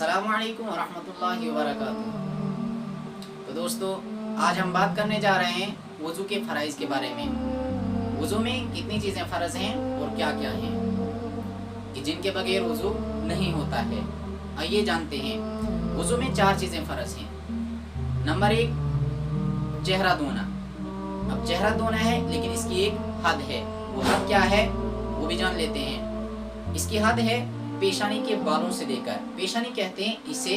अस्सलामु अलैकुम वरहमतुल्लाहि वबरकातुहू। तो दोस्तों, आज हम बात करने जा रहे हैं वज़ू के फ़राइज़ के बारे में। वज़ू में कितनी चीज़ें फ़र्ज़ हैं और क्या क्या हैं कि जिनके बगैर वज़ू नहीं होता है। आइए जानते हैं। वज़ू में 4 चीज़ें फ़र्ज़ हैं। नंबर 1, चेहरा धोना। अब चेहरा धोना है, लेकिन इसकी एक हद है। वो हद क्या है वो भी जान लेते हैं। इसकी हद है पेशानी के बालों से लेकर, पेशानी कहते हैं इसे,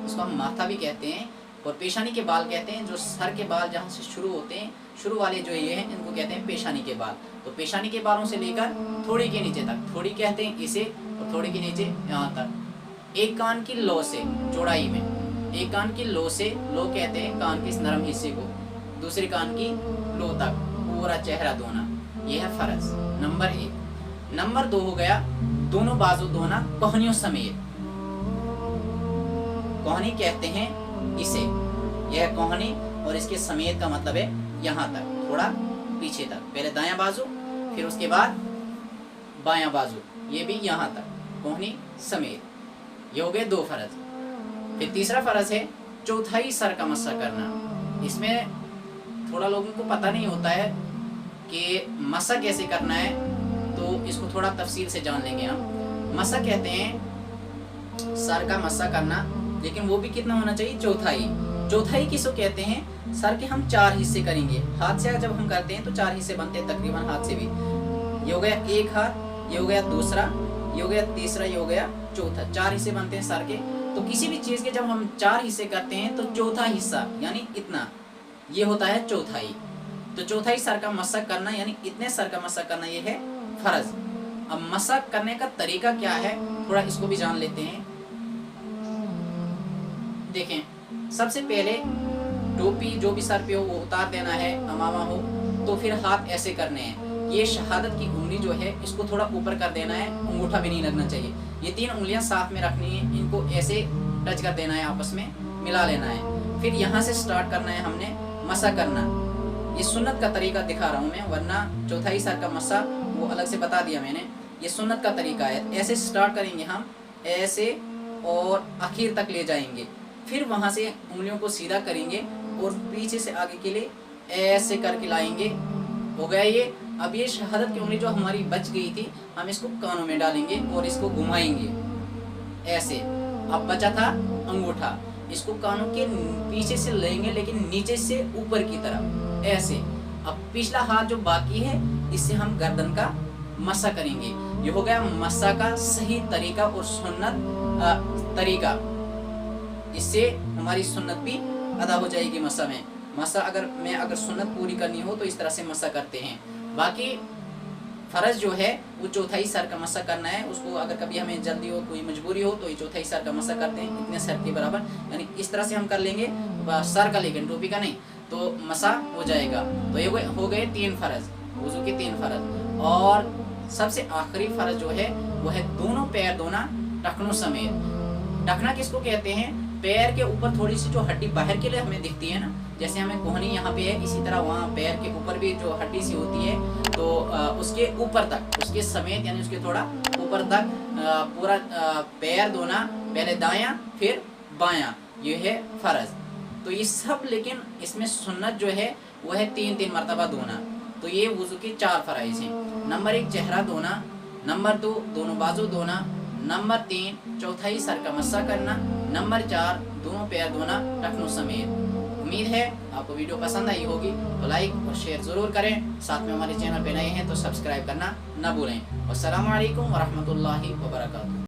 इसको हम माथा भी कहते हैं, और पेशानी के बाल कहते हैं जो सर के बाल जहाँ से शुरू होते हैं, शुरू वाले जो ये हैं इनको कहते हैं पेशानी के बाल। तो पेशानी के बालों से लेकर थोड़ी के नीचे तक, थोड़ी कहते हैं इसे और थोड़ी के नीचे यहाँ तक। एक कान की लो से, चौड़ाई में एक कान की लो से, लो कहते हैं कान के इस नरम हिस्से को, दूसरे कान की लो तक पूरा चेहरा धोना, यह है फ़र्ज़ नंबर 1। नंबर 2 हो गया दोनों बाजू धोना कोहनियों समेत। कोहनी कहते हैं इसे, यह कोहनी और इसके समेत का मतलब है यहाँ तक, थोड़ा पीछे तक। पहले दायां बाजू, फिर उसके बाद बायां बाजू, ये भी यहाँ तक, कोहनी समेत। ये हो गए 2 फ़र्ज़। फिर तीसरा फ़र्ज़ है चौथाई सर का मस्सा करना। इसमें थोड़ा लोगों को पता नहीं होता है कि मस्सा कैसे करना है, तो इसको थोड़ा तफसील से जान लेंगे हम। मस्सा कहते हैं सर का मस्सा करना, लेकिन वो भी कितना होना चाहिए, चौथाई। चौथाई किसको कहते हैं, सर के हम 4 हिस्से करेंगे। हाथ से जब हम करते हैं तो 4 हिस्से बनते हैं तकरीबन, हाथ से भी। ये हो गया एक हाथ, ये हो गया दूसरा, ये हो गया तीसरा, ये हो गया चौथा। 4 हिस्से बनते हैं सर के। तो किसी भी चीज़ के जब हम 4 हिस्से करते हैं तो चौथा हिस्सा यानी इतना, ये होता है चौथाई। तो चौथाई सर का मस्सा करना यानी इतने सर का मस्सा करना, ये है फ़र्ज़। अब मस्सा करने का तरीका क्या है, थोड़ा इसको भी जान लेते हैं। देखें, सबसे पहले टोपी जो भी सर पे हो वो उतार देना है, अमामा हो तो फिर हाथ ऐसे करने हैं। ये शहादत की उंगली जो है इसको थोड़ा ऊपर कर देना है, अंगूठा भी नहीं लगना चाहिए। ये 3 उंगलियां साथ में रखनी है, इनको ऐसे टच कर देना है, आपस में मिला लेना है। फिर यहाँ से स्टार्ट करना है हमने मस्सा करना। ये सुन्नत का तरीका दिखा रहा हूँ मैं, वरना चौथाई सर का मस्सा वो अलग से बता दिया मैंने। ये सुन्नत का तरीका है। ऐसे स्टार्ट करेंगे हम, ऐसे, और आखिर तक ले जाएंगे। फिर वहाँ से उंगलियों को सीधा करेंगे और पीछे से आगे के लिए ऐसे करके लाएंगे। हो गया ये। अब ये शहादत की उंगली जो हमारी बच गई थी, हम इसको कानों में डालेंगे और इसको घुमाएंगे ऐसे। अब बचा था अंगूठा, इसको कानों के पीछे से लेंगे, लेकिन नीचे से ऊपर की तरफ ऐसे। अब पिछला हाथ जो बाकी है, इससे हम गर्दन का मस्सा करेंगे। ये हो गया मस्सा का सही तरीका और सुन्नत तरीका। इससे हमारी सुन्नत भी अदा हो जाएगी मस्सा में। मस्सा अगर सुन्नत पूरी करनी हो तो इस तरह से मस्सा करते हैं। बाकी फ़र्ज़ जो है वो चौथाई सर का मस्सा करना है। उसको अगर कभी हमें जल्दी हो, कोई मजबूरी हो, तो ये चौथाई सर का मस्सा करते हैं, इतने सर के बराबर, यानी इस तरह से हम कर लेंगे सर का, लेकिन टोपी का नहीं, तो मस्सा हो जाएगा। तो ये हो गए 3 फ़र्ज़, वज़ू के 3 फ़र्ज़। और सबसे आखिरी फ़र्ज़ जो है वो है दोनों पैर धोना टखनों समेत। टखना किसको कहते हैं, पैर के ऊपर थोड़ी सी जो हड्डी बाहर के लिए हमें दिखती है ना, जैसे हमें कोहनी यहाँ पे है, इसी तरह वहाँ पैर के ऊपर भी जो हड्डी सी होती है, तो उसके ऊपर तक, उसके समेत यानी उसके थोड़ा ऊपर तक पूरा पैर धोना, पहले दायां फिर बायां, ये है फ़र्ज़। तो ये सब, लेकिन इसमें सुन्नत जो है वो है 3-3 मरतबा धोना। तो ये वज़ू की 4 फ़राइज़ हैं। नंबर 1 चेहरा धोना, नंबर 2 दोनों बाजू धोना, नंबर 3 चौथाई सर का मस्सा करना, नंबर 4 दोनों पैर धोना टखनों समेत। उम्मीद है आपको वीडियो पसंद आई होगी, तो लाइक और शेयर ज़रूर करें। साथ में हमारे चैनल पे नए हैं तो सब्सक्राइब करना न भूलें। अस्सलामु अलैकुम वरहमतुल्लाहि वबरकातुहू।